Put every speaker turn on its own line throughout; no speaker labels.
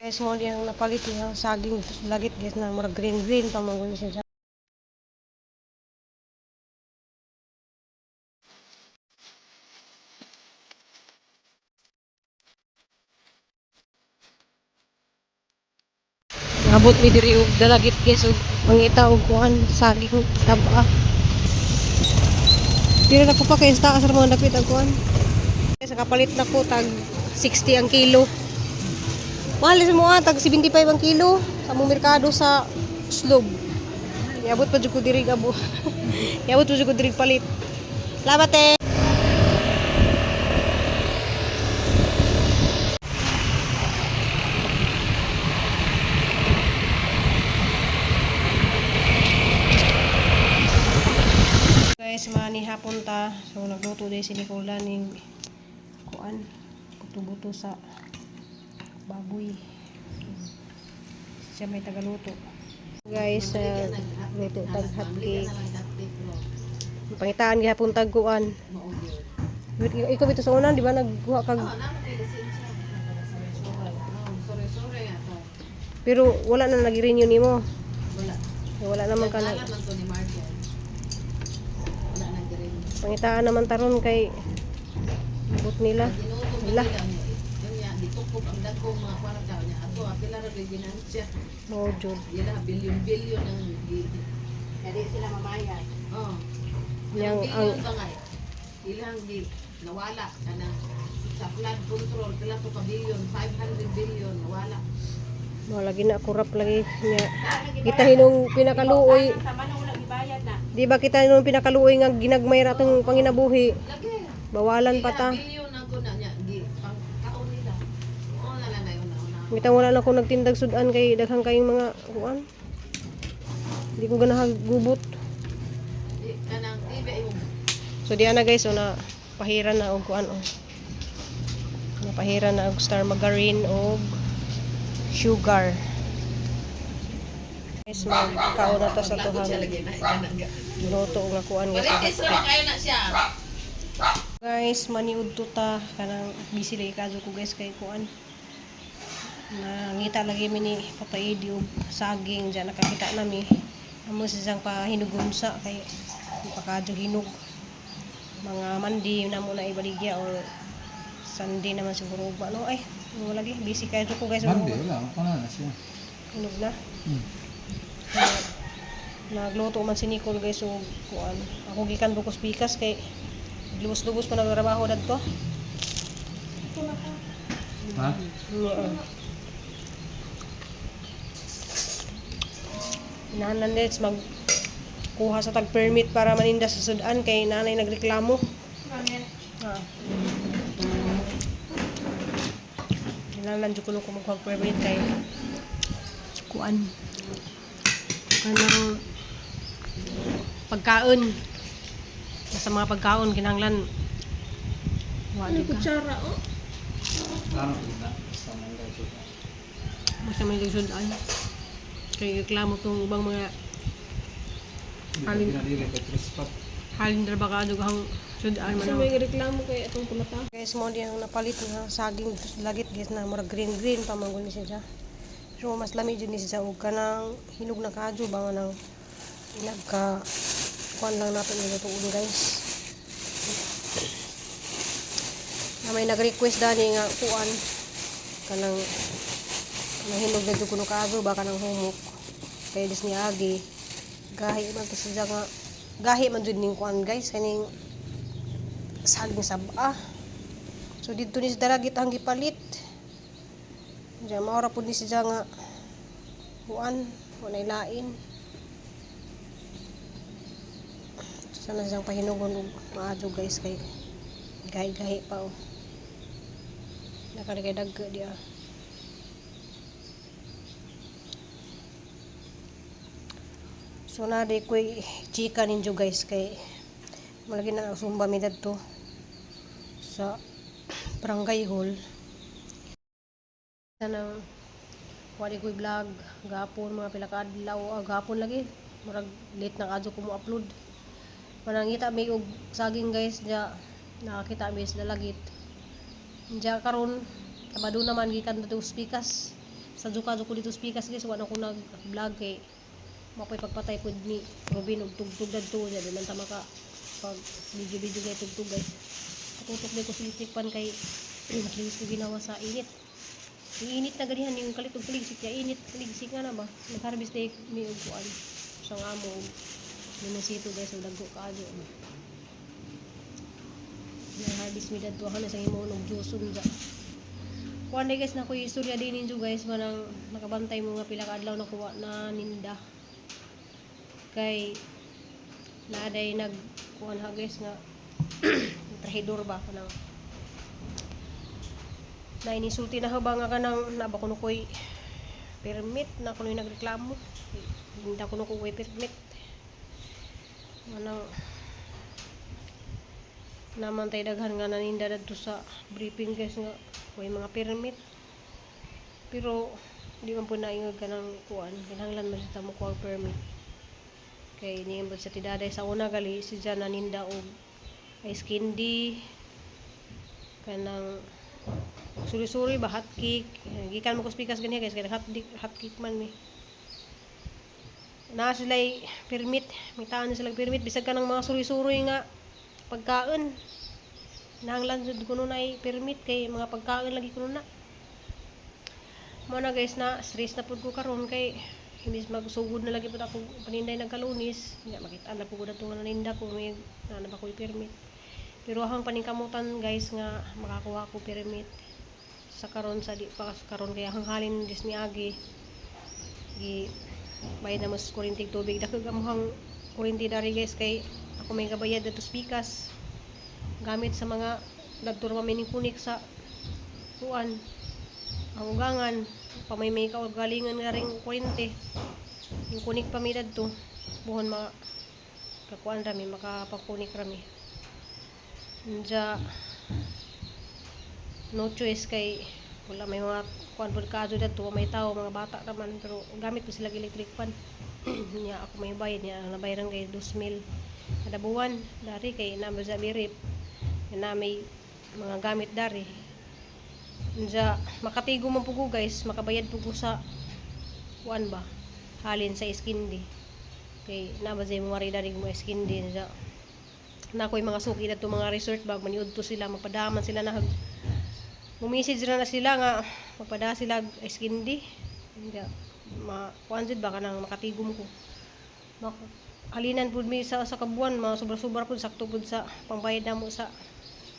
Guys, mo yang napalit niya saging lagit guys na murag green pa mo siya. Abot mi diri og dalagit guys og mangita og kuan saging taba. Dili na ko pa kay taas ra mga dapit ang kuan. Sa kapalit na ko tag 60 ang kilo. Mahal sa mga tag 75 ang kilo sa mong merkado sa Slog. Iabot pa jud ko diri abo. Iabot pa jud ko diri palit. Salamat eh. Guys, mani hapon ta. So nagluto din si Nicola ning kuan buto-buto sa baboy. Siya may tagaluto. Guys, luto tag hotcake. Pangitaan gihapon tag kuan. Ikaw bito sa unan, di ba nagkuha kag pero wala na nag-renew nimo. Wala naman ka na. Pangitaan naman taron kay ibot nila. Wala. Oh, Jud.
Bilyon ang kaya sila mamayad. Oh. Yang ang ilang di nawala kana sa flood control kila to ka bilyon 500 billion nawala.
Mo lagi na kurap lagi niya. Kita hinung pinakaluoy. Di ba kita hinung pinakaluoy nga ginagmay ra tong panginabuhi. Bawalan pa ta.
Bilyon ang kuna niya di pang kaon nila. Oo na lang na una.
Kita wala na ko nagtindag sudan kay daghang kayong mga kuan. Di ko ganahan gubot.
Di kanang ibe yung
So diyan na guys, so na pahiran na og kuan oh. Napahiran na og star margarine og sugar. Guys, magkaon na to sa tuhang luto nga kuan guys. Guys, maniud to ta kanang busy lagi kadto ko guys kay kuan. Nangita lagi mi ni papaidi og saging diyan nakakita nami. Amo siyang pahinugunsa kay pakadyo hinog. Mga mandi na muna ibaligya or Sunday naman siguro ba no ay wala lagi busy kayo ko guys.
Mandi wala ako na siya.
Hinog na. Nagluto man si Nicole guys so kuan. Ako gikan bukos pikas kay lubos-lubos pa nagtrabaho dadto.
Ha?
Inahanan nets mag kuha sa tag permit para maninda sa sudan kay nanay nagreklamo. Ha. Inahanan jud ko magkuha permit kay kuan. Kanang pagkaon. Sa mga pagkaon kinahanglan wa di ka.
kutsara oh.
Ano kita? Sa mga sudan.
Basta may sudan. Kay reklamo tong ubang mga
Halin dili ka trespass.
halin dra baka dugang sudan man.
May reklamo kay atong kulata.
Guys, mo diyan napalit nga saging lagit guys na murag green pa man guni siya. So mas lami jud ni siya og kanang hinog na kadyo ba nga nang nagka kuan lang natin ilutuon guys. Na may nag-request dani nga kuan kanang hinog na jud kuno kadyo ba kanang humok. Kay dis ni agi gahi man to siya nga gahi man jud ning kuan guys kaning saging saba. So dito ni sa dalagit ang gipalit. Diyan maura pud ni siya nga kuan wala lain. Sana siyang pahinugon og maadyo guys kay gahi-gahi pa oh. Nakalagay dagga dia. So na di ko'y chika ninyo guys kay malagi na sumba mi dadto sa barangay hall. Sana wali ko'y vlog gapon mga pila ka adlaw gapon lagi murag late na kadto ko mo upload. Manangita may og saging guys ja nakakita mi sa dalagit. Ja karon sabado naman gikan dito spikas sa juka ko dito speakers guys, wala ko nag-vlog kay mapoy pagpatay pud ni Robin og tugtog dadto niya di man ta maka pag video kay tugtog guys. Katutok din ko sa electric pan kay mas linis ko ginawa sa init. Yung init na ganihan yung kalit og kaligsik ya init kaligsik nga na ba. Nag-harvest day mi og kuan sa amo minusito guys og dagko kaayo. Harvest mi dadto ha sa imo og juice unja. Kuan day guys na ko istorya din ninyo guys manang nakabantay mo nga pila ka adlaw na kuha na ninda. Kay naaday nagkuhan ha guys nga trahidor ba kanang na inisulti na ba nga kanang naba kuno koy permit na kuno nagreklamo hindi kuno koy permit manang naman tay daghan nga naninda dadto sa briefing guys nga may mga permit pero di man po naingog kanang kuan kinahanglan man sa mo kuha permit. Kay niyan ba sa tidaday sa una gali si Jan naninda og ice candy kanang suri-suri ba hot cake gikan mo ko speakers ganiya guys kay hot cake man mi na sila permit mitaan sila permit bisag kanang mga suri-suri nga pagkaon nahanglan jud kuno na permit kay mga pagkaon lagi kuno na mo na guys na stress na pud ko karon kay imbis magsugod na lagi po ako paninday nagkalunis nga makita na po ko dato nga naninda ko may na ba ko permit pero hang paningkamutan guys nga makakuha ko permit sa karon sa di pa karon kaya hang halin dis ni agi gi bayad na mas kurintig tubig dako gamuhang kurinti dari guys kay ako may kabayad dato spikas gamit sa mga dadto ra mamining kunik sa kuan ang ugangan pamay ka og galingan nga ring kuryente yung kunik pa mi dadto buhon mga kakuan rami makapakunik rami nja no choice kay wala may mga kuan pud kaso dadto may tao mga bata naman pero gamit po sila electric pan niya ako may bayad niya nabayaran kay 2,000 kada buwan dari kay na sa birip na may mga gamit dari nja makatigo man pugo guys makabayad pugo sa kuan ba halin sa iskindi kay nabazay mo mari dari mo iskindi nja na koy mga suki dato mga resort bag maniudto sila magpadaman sila na message na sila nga magpada sila iskindi nja kuan jud ba kanang makatigom ko halinan pud mi sa kabuan mga sobra-sobra pud sakto pud sa pangbayad namo sa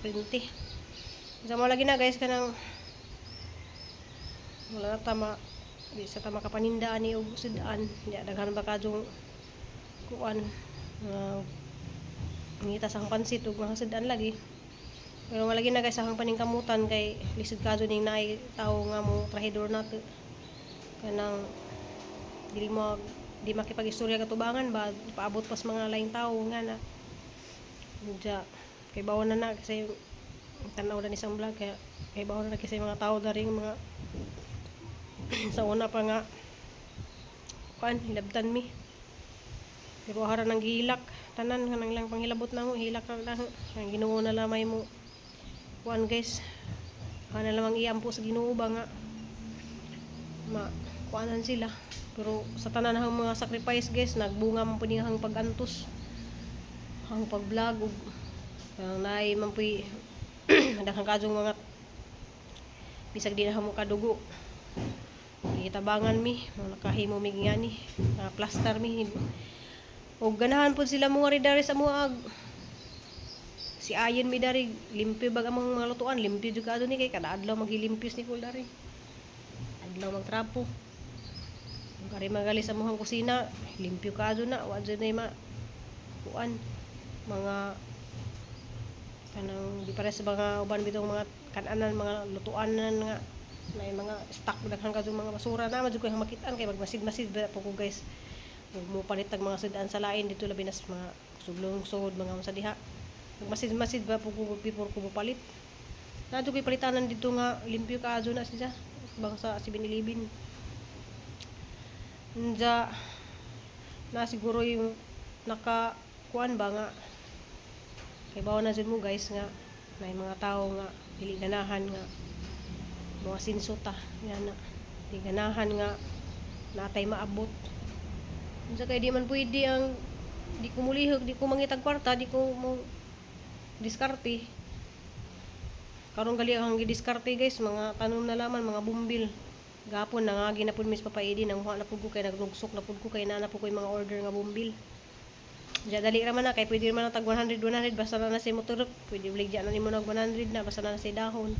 kuryente nja mo lagi na guys kanang wala na tama di sa tama kapanindaan ni og sidaan ya daghan ba kadtong kuan ngita sa pansit ug mga sidaan lagi pero malagi na guys sa hang paningkamutan kay lisod kadto ning naay tawo nga mo trahidor nato kanang dili mo di makipag-istorya katubangan ba paabot pas mga laing tawo nga na ja kay bawon na kasi tanaw na isang vlog kay bawon na kasi mga tawo daring mga sa una pa nga kuan hilabtan mi pero hara nang gihilak tanan kanang lang panghilabot na mo hilak na lang ang Ginoo na lamay mo kuan guys ana lamang iampo sa Ginoo ba nga kuanan sila pero sa tanan hang mga sacrifice guys nagbunga man pud hang pagantos hang pag-vlog ug naay man puy daghang kadtong mga bisag di na mo kadugo itabangan mi nakahimo mi ngani plaster mi og ganahan pud sila mo ri dari sa muag si ayon mi dari limpyo bag among mga lutuan limpyo jud kadto ni kay kada adlaw maghilimpyos ni kul dari adlaw magtrapo kari magali sa muhang kusina limpyo kadto na wa jud nay ma kuan mga kanang di pares sa mga uban bitong mga kananan mga lutuan nga na mga stock daghang kadto mga basura na madjud ko makitaan kay magmasid-masid po ko guys mo palitag mga sidaan sa lain dito labi nas mga suglong sod mga sa diha magmasid-masid ba po ko before ko palit na koy palitanan dito nga limpyo kadto na siya bang sa 7-Eleven nja na siguro yung naka kuan ba nga kay bawon na jud mo guys nga may mga tao nga dili ganahan nga mga sinsuta yan na di ganahan nga natay maabot. Unsa kay di man pwede ang di ko mulihog, di ko mangitag kwarta, di ko mo diskarte. Karon gali ang gidiskarte guys, mga tanom na laman, mga bumbil. Gapon nangagi na pud mis papaidi nang na pud ko kay nagnugsok na pud ko kay naa na pud ko yung mga order nga bumbil. Diya dali ra man na kay pwede man na tag 100 basta na sa motor, pwede bligya na nimo nag 100 na basta na sa dahon.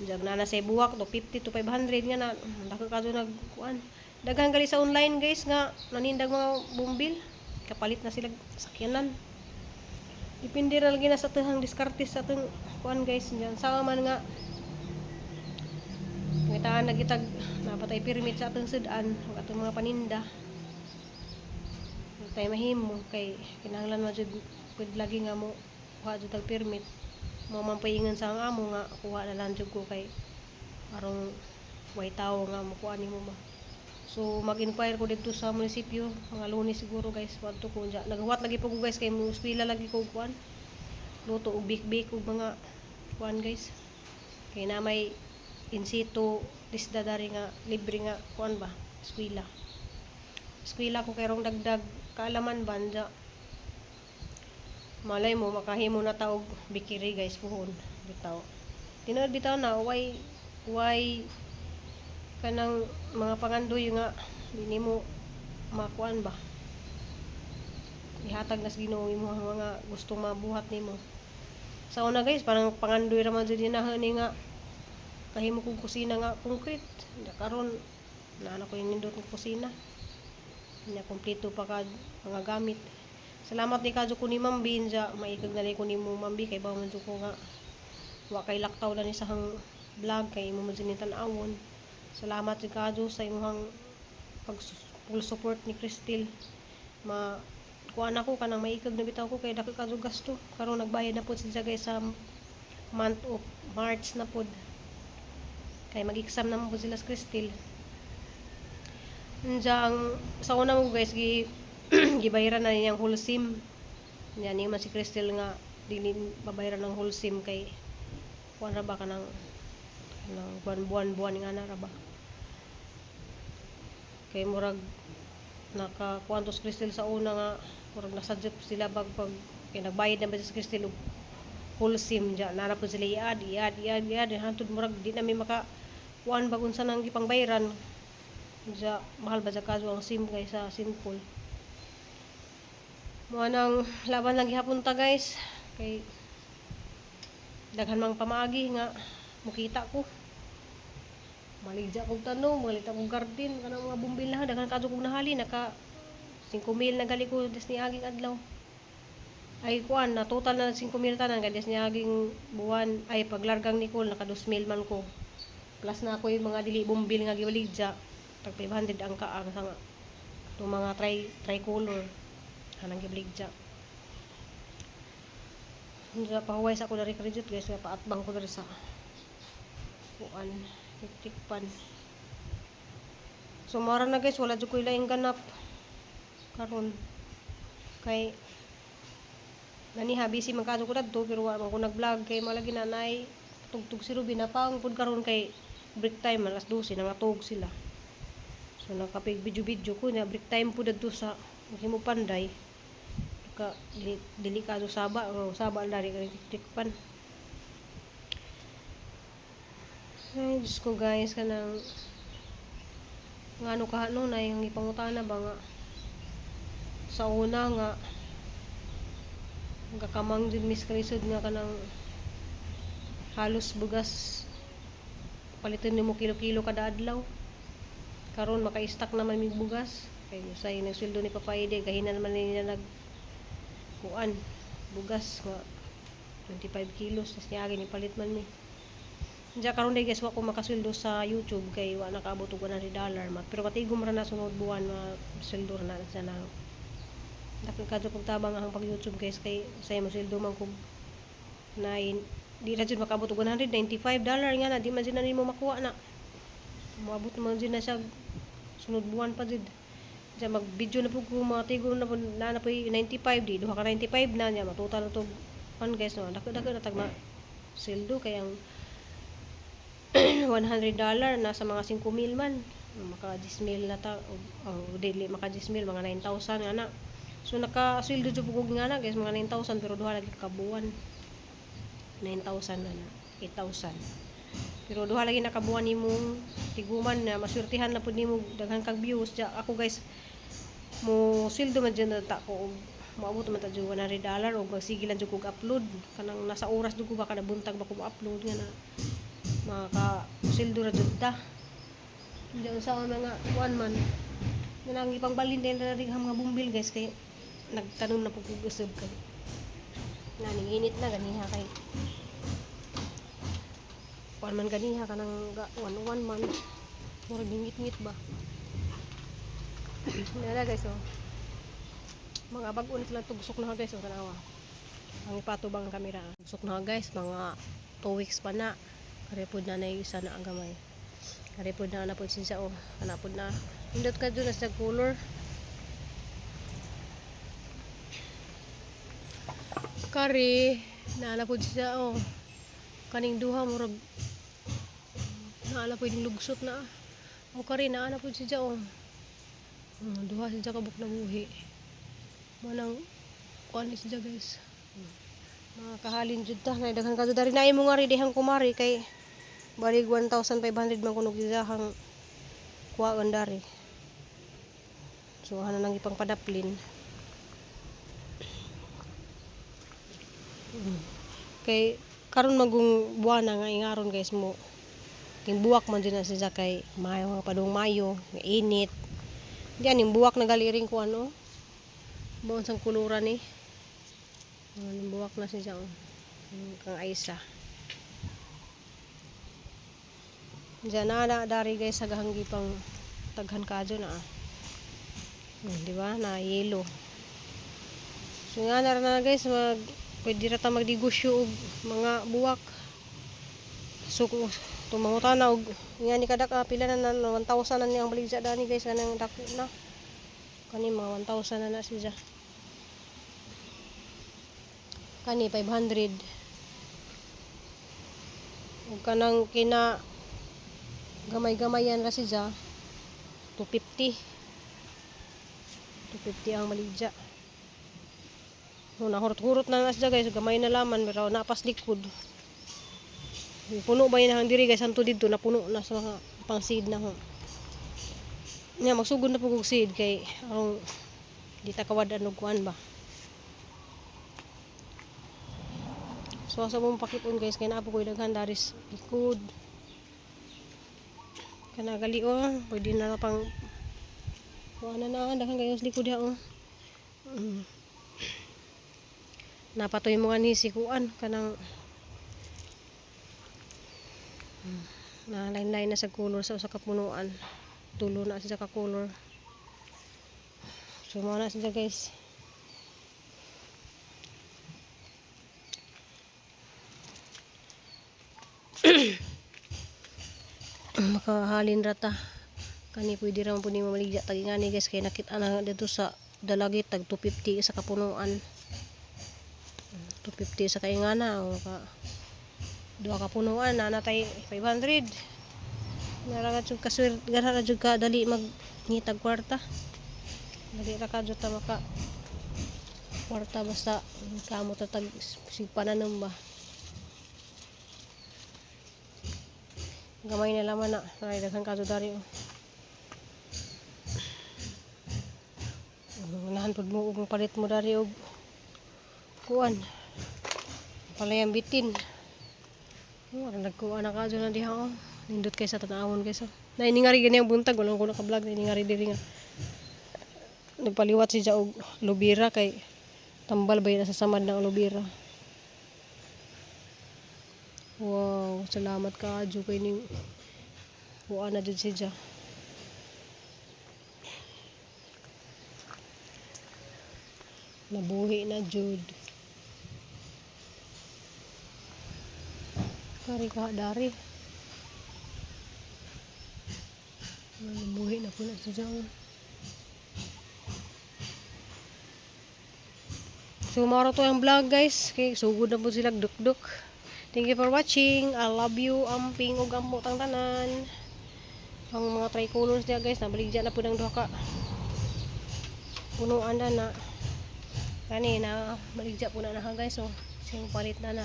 Diya na sa buwak to 50 to 500 nga na dako kadto nagkuan. Daghan gali sa online guys nga nanindag mga bumbil, kapalit na sila sakyanan. Depende ra lagi na sa tuhang diskarte sa atong kuan guys. Diyan sama man nga pangitaan nagitag napatay permit sa atong sudan ug atong mga paninda. Tay mahimo kay kinahanglan man jud pud lagi nga mo kuha jud tag permit. Mo man paingon sa ang amo nga kuha na lang jud ko kay arong way tawo nga mo kuha nimo ba. So mag-inquire ko dito sa munisipyo mga Lunes siguro guys wadto ko diya. Naghuwat lagi po ko guys kay mo eskwela lagi ko kuan. Luto og bake og mga kuan guys. Kay na may in situ disda dari nga libre nga kuan ba eskwela. Eskwela ko kay rong dagdag kaalaman banda. Malay mo makahimo na taog bikiri guys puhon bitaw. Tinuod bitaw na why kanang mga pangandoy nga dili mo makuan ba. Ihatag nas Ginoo imo ang mga gustong mabuhat nimo. Sa una guys parang pangandoy ra man jud ni nga kahimo kog kusina nga concrete. Karon na ko yung nindot ng kusina. Nya kompleto pa ka mga gamit. Salamat ni kadyo ko ni Ma'am Bin ja maikag na ko nimo Ma'am Bin kay ba man ko nga wa kay laktaw na ni sa hang vlog kay imo man jud awon. Salamat ni kadyo sa imong pag full support ni Cristel. Kuan ako kanang maikag na bitaw ko kay dako kadyo gasto. Karon nagbayad na pud siya guys sa month of March na pud. Kay mag-exam na mo sila sa Cristel. Diyan, sa una mo guys, gibayaran na niyang whole SIM. Yan, yung si Cristel nga, dili babayaran ng whole SIM kay kuan ra ba ka ng buwan-buwan nga na ra ba. Kay murag nakakuan to si Cristel sa una nga, murag nasadjot sila pag kay nagbayad na ba si Cristel og whole SIM diyan. Nara po sila i-add, hantod murag di na may maka kuan bagun sa nang gipangbayaran. Diya, mahal ba sa kaso ang SIM guys sa simple. Mga nang laban lang gihapon ta guys. Kay daghan mang pamaagi nga mukita ko. Maligja kog tanong, malita kog garden, kanang mga bumbil na daghan kadto kog nahali naka 5,000 na gali ko des ni aging adlaw. Ay kuan na total na 5,000 tanan kay des ni aging buwan ay paglargang ni ko naka 2,000 man ko. Plus na ako yung mga dili bumbil nga giwaligja. Tag 500 ang kaang sa nga itong mga tricolor hanang gibligja. Hindi pahuway sa ako na credit guys nga paatbang ko na sa kuan tikpan. So mara na guys wala jud ko ilaing ganap karon kay nani busy man kadto ko dadto pero wa man ko nag-vlog kay malagi nanay tugtog si Ruby na paong pud karon kay break time alas 12 na matug sila. So nakapig video ko na break time po dadto sa himo panday ka delikado saba o saba dari ka tikpan. Ay Diyos ko guys kanang ngano kahano na yung ipangutana ba nga sa una nga gakamang din miskalisod nga kanang halos bugas paliton nimo kilo-kilo kada adlaw. Karon maka-stock naman mig bugas kay usay na sweldo ni Papaide gahinan man niya nag kuan bugas nga 25 kilos tas niagi ni palit man mi. Diya karon day guys wa ko makasweldo sa YouTube kay wa nakaabot og $100 pero katigom ra na sunod buwan na sweldo na sa na. Dako kadto kog tabang ang pag YouTube guys kay usay mo sweldo man ko na di na jud makaabot og $195 nga na di man jud na nimo makuha na. Moabot man jud na siya sunod buwan pa jud. Diya mag-video na po ko mga tigom na po na po 95 di duha ka 95 na niya matotal to pan guys no. Dako na tag ma sweldo kay ang $100 nasa mga 5,000 man. Maka 10,000 na ta dili maka 10,000 mga 9,000 ana. So naka-sweldo jud pugog nga na guys mga 9,000 pero duha lagi ka buwan. 9,000 na 8,000. Pero duha lagi nakabuwan nimong tiguman na maswertihan na pud nimo daghan kag views. Ja, ako guys mo sweldo man dyan ta ko og maabot man ta jud $100 og magsige lang jud kog upload kanang nasa oras jud ko baka nabuntag ba ko mo-upload nga na maka sweldo ra jud ta. Diyan sa mga one man nang ipang balin din na rin mga bumbil guys kay nagtanom na pug usab kay naning init na ganiha kay one man ganiha kanang one man murag ngit-ngit ba. Nala guys oh. Mga bag-on sila tugsok na guys oh tanawa. Ang ipatubang kamera. Tugsok na guys mga 2 weeks pa na. Kare pud na nay isa na ang gamay. Kare pud na pud siya oh. Ana pud na. Indot ka dun sa color. Kare na pud siya oh. Kaning duha murag naala pud lugsot na. O kare na pud siya oh. Duha siya kabuk na buhi. Manang kuan siya guys. Mga kahalin jud ta na daghan ka jud dari na imo nga ri dihang kumari kay barig 1,500 man kuno gidahang kuhaan dari. So ano nang ipang padaplin. Kay karon magong buwan nga ingaron guys mo. King buwak man din na siya kay mayo nga padung mayo, nga init. Diyan yung buwak na galiring ko ano. Buwan sang kuluran ni. Yung buwak na siya kang Aisa. Diyan na dari guys sa gahanggi pang taghan kadyo na di ba? Na yellow. So nga na guys pwede ra ta magdigusyo og mga buwak. So tumangutan na og nga ni kada pila na 1,000 na niyang baligya dani guys kanang dako na. Kani mga 1,000 na siya. Kani 500. Ug kanang kina gamay-gamayan ra siya 250. 250 ang maligya. Una hurot-hurot na siya guys, gamay na laman pero napas likod. Puno ba yun ang diri guys, hanto dito napuno na sa mga pang seed na ho. Nya magsugod na pugog seed kay arong di ta kawadan og kuan ba. So sa mong pakipon guys kay naa po koy daghan daris likod. Kana gali oh, pwede na pang kuan na daghan kayo sa likod ha oh. Napatoy mo nga ni si kuan kanang na line-line na sa color sa usa ka punuan. Tulo na siya ka color. So mo na siya guys. Makahalin rata. Kani pwede ra man pud ni maligya tag ingani guys kay nakita na dito sa dalagit tag 250 sa kapunuan. 250 sa kaingana o ka duha ka punuan na natay 500. Naraga jud kaswer gara jud ka dali magngitag kwarta. Dali ra ka jud ta maka kwarta basta kamo ta tag sigpananom ba. Gamay na laman na daghan ka jud dari oh. Nahan pud mo og palit mo dari og kuan. Palayang bitin. Nagkuha na ka dyan na diha oh. Nindot kayo sa tanawon guys oh. Nainingari gani ang buntag. Walang ko naka-vlog. Nainingari diri nga. Nagpaliwat siya og lubira kay tambal ba yun sa samad ng lubira. Wow. Salamat ka adyo kay ning kuha na dyan siya. Nabuhi na jud. Kari ka dari. Nabuhi na po na siya. So maro to ang vlog guys. Kay sugod na po sila duk-duk. Thank you for watching. I love you, amping ug ampo tang tanan. Ang mga tricolors niya guys, nabaligya na po ng duha ka. Punuan na na. Kani na baligya po na na guys, so sing palit na na.